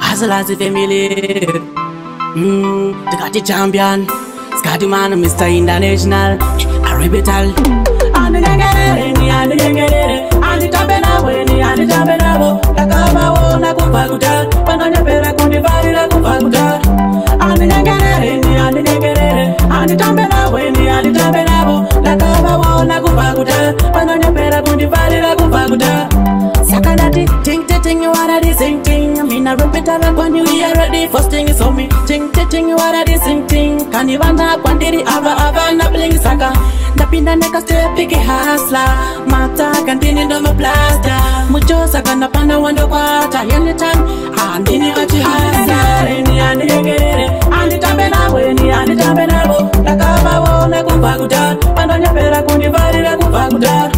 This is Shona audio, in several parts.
Hustle as a family. They got the champion. Scotty man, Mr. International. Aribital. And the and the tabena weni and the tabena takaba wona kufaguta pananya pera kundi vari la kufaguta and the and the tabena weni and the tabena takaba wona kufaguta pananya pera kundi vari la kufaguta sakanati ting you are the same thing I mean I repeat it when you are ready first thing is on me ting you are the same thing kanivana kwandiri ava na bling saka napinda neka step piki hasla mata kantini ndo maplasta mucho saka napanda wando kwata anytime andini wachi hasla eni andi tambena weni andi tambena bo takaba wona kufaguta pandonya pera kundi vari la kufaguta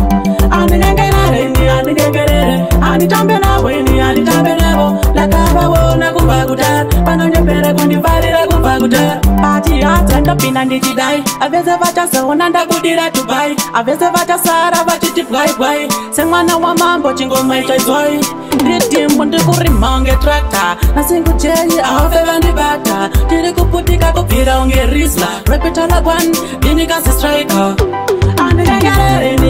andi tambena weni andi tambena bo takaba wona kufaguta pandonya pera kundi vari la kufaguta party atenda pina ndijidai aveze vachasa onanda kudira tubai aveze vachasara vachiti bwai semwana wa mambo chingoma itaizoi nditimbo ndikurimange tractor nasingujeli ave vandibata tiri kuputika kubvira unge risla repeta lagwan ndinikasi striker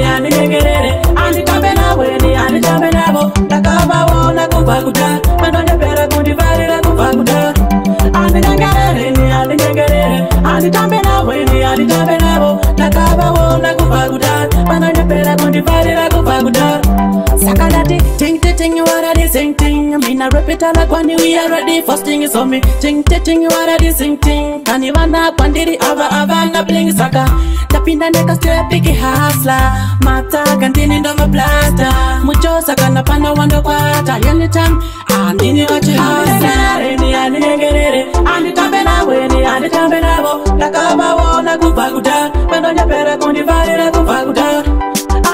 andigengerere anditambena weni anditambenavo ndakavavona kubva kuda pandonyepera kundivarira kubva kuda andigengerere anditambena weni anditambenavo ndakavavona kubva kuda pandonyepera kundivarira kubva kuda sakanati ting you are the same thing I mean I repeat like when we are ready first thing is on me ting you are the same thing kanivana kwandiri ava na bling saka napinda neka step piki hasla mata kantini ndo maplasta mucho saka napanda wando kwata anytime andini wachi hasla eni anditambena weni anditambena bo takaba wona kuvaguta pandonya pera kundi vari la kuvaguta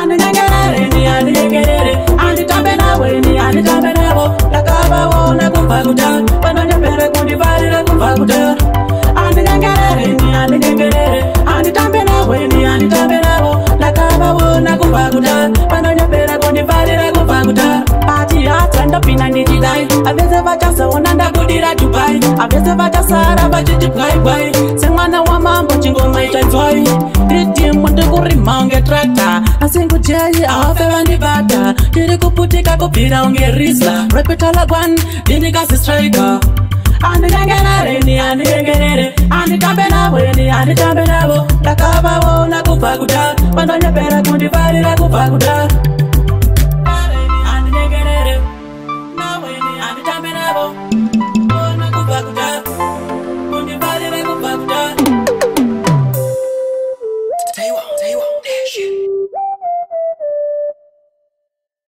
andigengerere anditambena weni anditambena bo takaba wona kuvaguta pandonya pera kundi vari la kuvaguta andigengerere anditambena weni anditambena bo takaba wona kuvaguta pandonya pera kundi vari la kuvaguta party atenda pina ndijidai aveze vachasa onanda kudira tubai aveze vachasara vachiti bwai semwana wa mambo chingoma itaizoi nditimbo ndikurimange tractor asingujeli ave vandibata tiri kuputika kubvira unge risla repeta lagwan ndinikasi striker andigengerere anditambena weni anditambenavo ndakavavona kubva kuda pandonyepera kundivarira kubva kuda andigengerere naweni anditambenavo ona kubva kuda kundivarira kubva kuda